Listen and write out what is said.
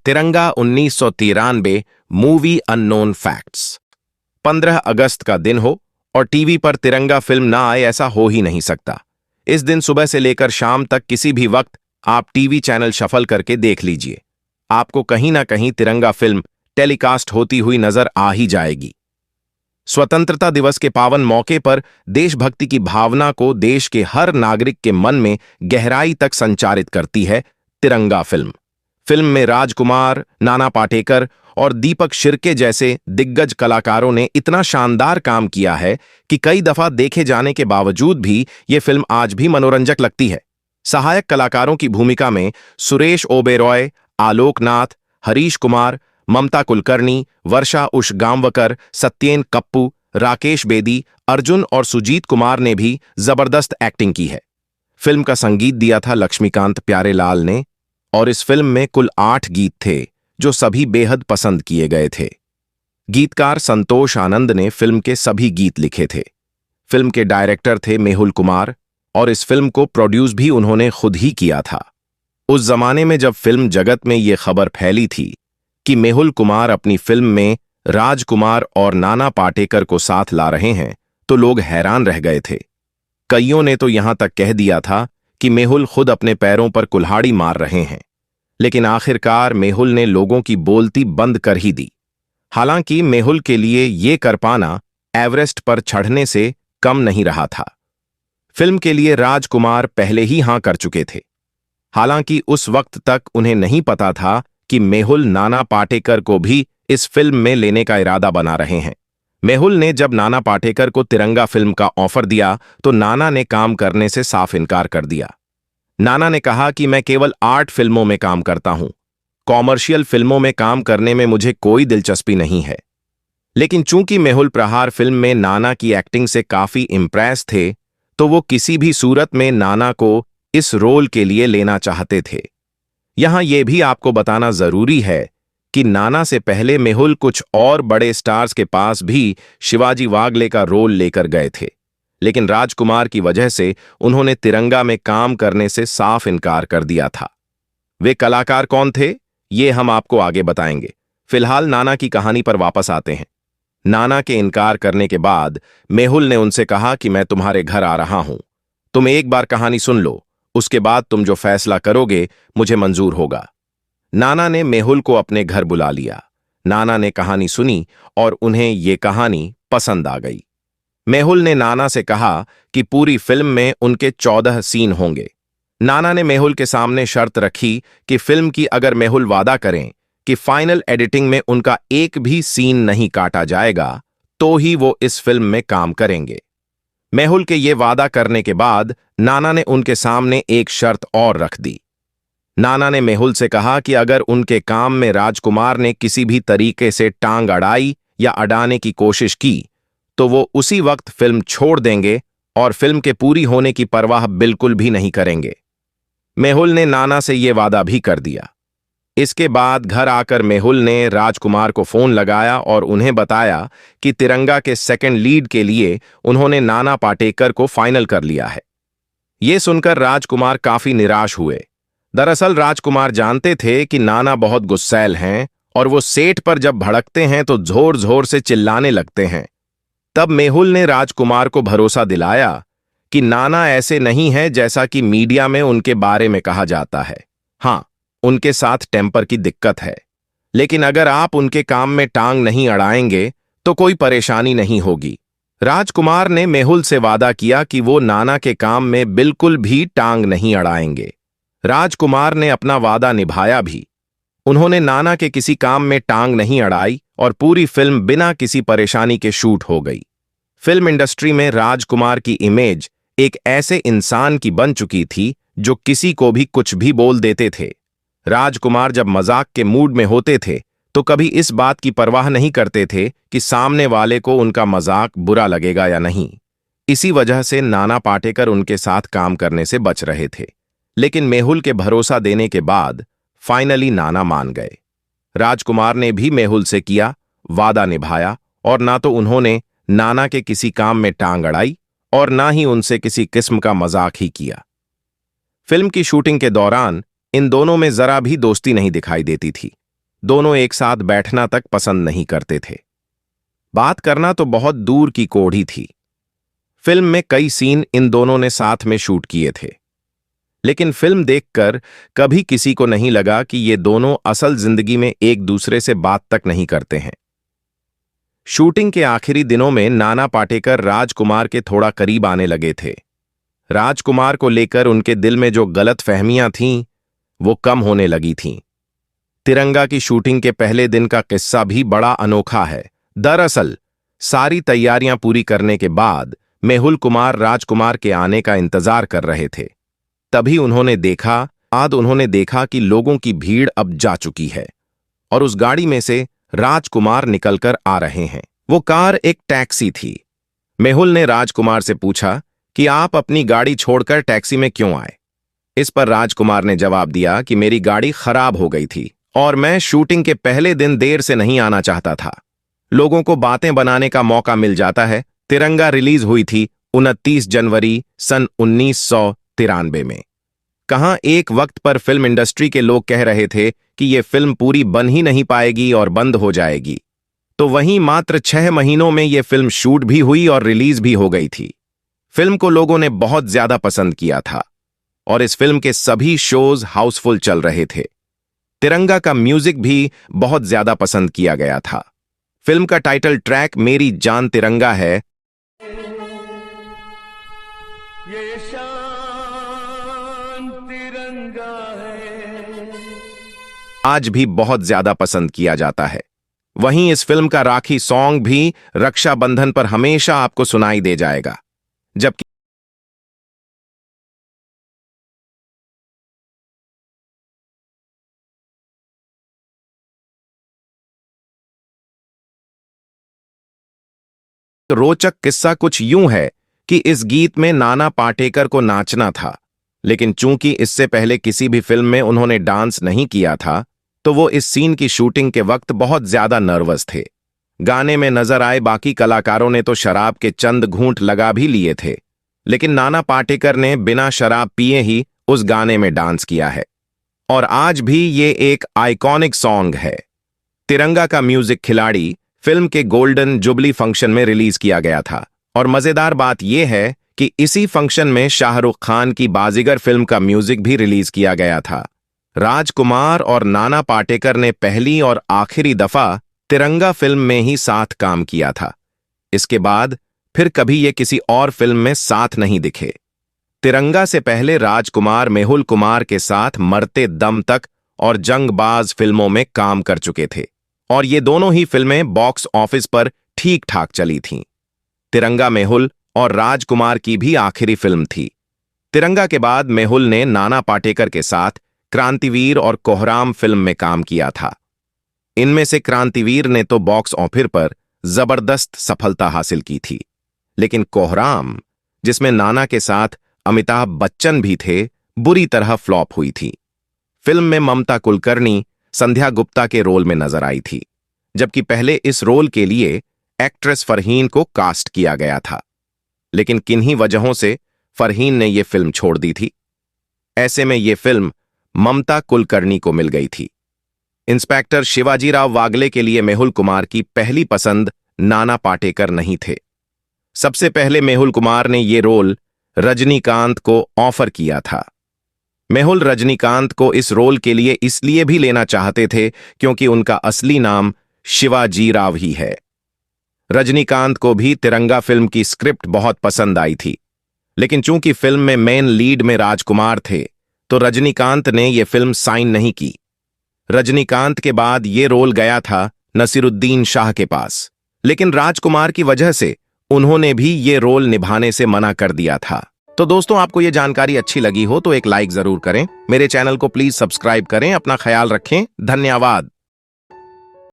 तिरंगा 1993 movie unknown facts. 15 अगस्त का दिन हो और टीवी पर तिरंगा फिल्म ना आए, ऐसा हो ही नहीं सकता। इस दिन सुबह से लेकर शाम तक किसी भी वक्त आप टीवी चैनल शफल करके देख लीजिए, आपको कहीं ना कहीं तिरंगा फिल्म टेलीकास्ट होती हुई नजर आ ही जाएगी। स्वतंत्रता दिवस के पावन मौके पर देशभक्ति की भावना को देश के हर नागरिक के मन में गहराई तक संचारित करती है तिरंगा फिल्म। फिल्म में राजकुमार, नाना पाटेकर और दीपक शिर्के जैसे दिग्गज कलाकारों ने इतना शानदार काम किया है कि कई दफा देखे जाने के बावजूद भी ये फिल्म आज भी मनोरंजक लगती है। सहायक कलाकारों की भूमिका में सुरेश ओबेरॉय, आलोक नाथ, हरीश कुमार, ममता कुलकर्णी, वर्षा उष गांवकर, सत्येन कप्पू, राकेश बेदी, अर्जुन और सुजीत कुमार ने भी जबरदस्त एक्टिंग की है। फिल्म का संगीत दिया था लक्ष्मीकांत प्यारेलाल ने और इस फिल्म में कुल 8 गीत थे जो सभी बेहद पसंद किए गए थे। गीतकार संतोष आनंद ने फिल्म के सभी गीत लिखे थे। फिल्म के डायरेक्टर थे मेहुल कुमार और इस फिल्म को प्रोड्यूस भी उन्होंने खुद ही किया था। उस जमाने में जब फिल्म जगत में ये खबर फैली थी कि मेहुल कुमार अपनी फिल्म में राजकुमार और नाना पाटेकर को साथ ला रहे हैं, तो लोग हैरान रह गए थे। कईयों ने तो यहां तक कह दिया था कि मेहुल खुद अपने पैरों पर कुल्हाड़ी मार रहे हैं, लेकिन आखिरकार मेहुल ने लोगों की बोलती बंद कर ही दी। हालांकि मेहुल के लिए ये कर पाना एवरेस्ट पर चढ़ने से कम नहीं रहा था। फिल्म के लिए राजकुमार पहले ही हां कर चुके थे। हालांकि उस वक्त तक उन्हें नहीं पता था कि मेहुल नाना पाटेकर को भी इस फिल्म में लेने का इरादा बना रहे हैं। मेहुल ने जब नाना पाटेकर को तिरंगा फिल्म का ऑफर दिया तो नाना ने काम करने से साफ इनकार कर दिया। नाना ने कहा कि मैं केवल आर्ट फिल्मों में काम करता हूं, कॉमर्शियल फिल्मों में काम करने में मुझे कोई दिलचस्पी नहीं है। लेकिन चूंकि मेहुल प्रहार फिल्म में नाना की एक्टिंग से काफी इम्प्रेस थे, तो वो किसी भी सूरत में नाना को इस रोल के लिए लेना चाहते थे। यहां यह भी आपको बताना जरूरी है कि नाना से पहले मेहुल कुछ और बड़े स्टार्स के पास भी शिवाजी वागले का रोल लेकर गए थे, लेकिन राजकुमार की वजह से उन्होंने तिरंगा में काम करने से साफ इनकार कर दिया था। वे कलाकार कौन थे, ये हम आपको आगे बताएंगे। फिलहाल नाना की कहानी पर वापस आते हैं। नाना के इनकार करने के बाद मेहुल ने उनसे कहा कि मैं तुम्हारे घर आ रहा हूं, तुम एक बार कहानी सुन लो, उसके बाद तुम जो फैसला करोगे मुझे मंजूर होगा। नाना ने मेहुल को अपने घर बुला लिया। नाना ने कहानी सुनी और उन्हें ये कहानी पसंद आ गई। मेहुल ने नाना से कहा कि पूरी फिल्म में उनके 14 सीन होंगे। नाना ने मेहुल के सामने शर्त रखी कि फिल्म की अगर मेहुल वादा करें कि फाइनल एडिटिंग में उनका एक भी सीन नहीं काटा जाएगा, तो ही वो इस फिल्म में काम करेंगे। मेहुल के ये वादा करने के बाद नाना ने उनके सामने एक शर्त और रख दी। नाना ने मेहुल से कहा कि अगर उनके काम में राजकुमार ने किसी भी तरीके से टांग अड़ाई या अड़ाने की कोशिश की, तो वो उसी वक्त फिल्म छोड़ देंगे और फिल्म के पूरी होने की परवाह बिल्कुल भी नहीं करेंगे। मेहुल ने नाना से ये वादा भी कर दिया। इसके बाद घर आकर मेहुल ने राजकुमार को फोन लगाया और उन्हें बताया कि तिरंगा के सेकंड लीड के लिए उन्होंने नाना पाटेकर को फाइनल कर लिया है। ये सुनकर राजकुमार काफी निराश हुए। दरअसल राजकुमार जानते थे कि नाना बहुत गुस्सैल हैं और वो सेट पर जब भड़कते हैं तो जोर जोर से चिल्लाने लगते हैं। तब मेहुल ने राजकुमार को भरोसा दिलाया कि नाना ऐसे नहीं है जैसा कि मीडिया में उनके बारे में कहा जाता है। हाँ, उनके साथ टेम्पर की दिक्कत है, लेकिन अगर आप उनके काम में टांग नहीं अड़ाएंगे तो कोई परेशानी नहीं होगी। राजकुमार ने मेहुल से वादा किया कि वो नाना के काम में बिल्कुल भी टांग नहीं अड़ाएंगे। राजकुमार ने अपना वादा निभाया भी। उन्होंने नाना के किसी काम में टांग नहीं अड़ाई और पूरी फिल्म बिना किसी परेशानी के शूट हो गई। फिल्म इंडस्ट्री में राजकुमार की इमेज एक ऐसे इंसान की बन चुकी थी जो किसी को भी कुछ भी बोल देते थे। राजकुमार जब मजाक के मूड में होते थे तो कभी इस बात की परवाह नहीं करते थे कि सामने वाले को उनका मजाक बुरा लगेगा या नहीं। इसी वजह से नाना पाटेकर उनके साथ काम करने से बच रहे थे, लेकिन मेहुल के भरोसा देने के बाद फाइनली नाना मान गए। राजकुमार ने भी मेहुल से किया, वादा निभाया और ना तो उन्होंने नाना के किसी काम में टांग अड़ाई और ना ही उनसे किसी किस्म का मजाक ही किया। फिल्म की शूटिंग के दौरान इन दोनों में जरा भी दोस्ती नहीं दिखाई देती थी। दोनों एक साथ बैठना तक पसंद नहीं करते थे। बात करना तो बहुत दूर की कोढ़ी थी। फिल्म में कई सीन इन दोनों ने साथ में शूट किए थे, लेकिन फिल्म देखकर कभी किसी को नहीं लगा कि ये दोनों असल जिंदगी में एक दूसरे से बात तक नहीं करते हैं। शूटिंग के आखिरी दिनों में नाना पाटेकर राजकुमार के थोड़ा करीब आने लगे थे। राजकुमार को लेकर उनके दिल में जो गलतफहमियां थीं, वो कम होने लगी थीं। तिरंगा की शूटिंग के पहले दिन का किस्सा भी बड़ा अनोखा है। दरअसल सारी तैयारियां पूरी करने के बाद मेहुल कुमार राजकुमार के आने का इंतजार कर रहे थे। तभी उन्होंने देखा कि लोगों की भीड़ अब जा चुकी है और उस गाड़ी में से राजकुमार निकलकर आ रहे हैं। वो कार एक टैक्सी थी। मेहुल ने राजकुमार से पूछा कि आप अपनी गाड़ी छोड़कर टैक्सी में क्यों आए। इस पर राजकुमार ने जवाब दिया कि मेरी गाड़ी खराब हो गई थी और मैं शूटिंग के पहले दिन देर से नहीं आना चाहता था। लोगों को बातें बनाने का मौका मिल जाता है। तिरंगा रिलीज हुई थी 29 जनवरी सन 1993 में। कहां एक वक्त पर फिल्म इंडस्ट्री के लोग कह रहे थे कि यह फिल्म पूरी बन ही नहीं पाएगी और बंद हो जाएगी, तो वहीं मात्र 6 महीनों में यह फिल्म शूट भी हुई और रिलीज भी हो गई थी। फिल्म को लोगों ने बहुत ज्यादा पसंद किया था और इस फिल्म के सभी शोज हाउसफुल चल रहे थे। तिरंगा का म्यूजिक भी बहुत ज्यादा पसंद किया गया था। फिल्म का टाइटल ट्रैक मेरी जान तिरंगा है। ये शान तिरंगा है, आज भी बहुत ज्यादा पसंद किया जाता है। वहीं इस फिल्म का राखी सॉन्ग भी रक्षाबंधन पर हमेशा आपको सुनाई दे जाएगा। जबकि रोचक किस्सा कुछ यूं है कि इस गीत में नाना पाटेकर को नाचना था, लेकिन चूंकि इससे पहले किसी भी फिल्म में उन्होंने डांस नहीं किया था, तो वो इस सीन की शूटिंग के वक्त बहुत ज्यादा नर्वस थे। गाने में नजर आए बाकी कलाकारों ने तो शराब के चंद घूंट लगा भी लिए थे, लेकिन नाना पाटेकर ने बिना शराब पिए ही उस गाने में डांस किया है और आज भी ये एक आइकॉनिक सॉन्ग है। तिरंगा का म्यूजिक खिलाड़ी फिल्म के गोल्डन जुबली फंक्शन में रिलीज किया गया था और मजेदार बात यह है कि इसी फंक्शन में शाहरुख खान की बाजीगर फिल्म का म्यूजिक भी रिलीज किया गया था। राजकुमार और नाना पाटेकर ने पहली और आखिरी दफा तिरंगा फिल्म में ही साथ काम किया था। इसके बाद फिर कभी ये किसी और फिल्म में साथ नहीं दिखे। तिरंगा से पहले राजकुमार मेहुल कुमार के साथ मरते दम तक और जंगबाज फिल्मों में काम कर चुके थे और ये दोनों ही फिल्में बॉक्स ऑफिस पर ठीक ठाक चली थीं। तिरंगा मेहुल और राजकुमार की भी आखिरी फिल्म थी। तिरंगा के बाद मेहुल ने नाना पाटेकर के साथ क्रांतिवीर और कोहराम फिल्म में काम किया था। इनमें से क्रांतिवीर ने तो बॉक्स ऑफिस पर जबरदस्त सफलता हासिल की थी, लेकिन कोहराम, जिसमें नाना के साथ अमिताभ बच्चन भी थे, बुरी तरह फ्लॉप हुई थी। फिल्म में ममता कुलकर्णी संध्या गुप्ता के रोल में नजर आई थी, जबकि पहले इस रोल के लिए एक्ट्रेस फरहीन को कास्ट किया गया था, लेकिन किन्हीं वजहों से फरहीन ने यह फिल्म छोड़ दी थी। ऐसे में यह फिल्म ममता कुलकर्णी को मिल गई थी। इंस्पेक्टर शिवाजीराव वागले के लिए मेहुल कुमार की पहली पसंद नाना पाटेकर नहीं थे। सबसे पहले मेहुल कुमार ने यह रोल रजनीकांत को ऑफर किया था। मेहुल रजनीकांत को इस रोल के लिए इसलिए भी लेना चाहते थे क्योंकि उनका असली नाम शिवाजीराव ही है। रजनीकांत को भी तिरंगा फिल्म की स्क्रिप्ट बहुत पसंद आई थी, लेकिन चूंकि फिल्म में मेन लीड में राजकुमार थे, तो रजनीकांत ने यह फिल्म साइन नहीं की। रजनीकांत के बाद यह रोल गया था नसीरुद्दीन शाह के पास, लेकिन राजकुमार की वजह से उन्होंने भी ये रोल निभाने से मना कर दिया था। तो दोस्तों, आपको ये जानकारी अच्छी लगी हो तो एक लाइक जरूर करें। मेरे चैनल को प्लीज सब्सक्राइब करें। अपना ख्याल रखें। धन्यवाद।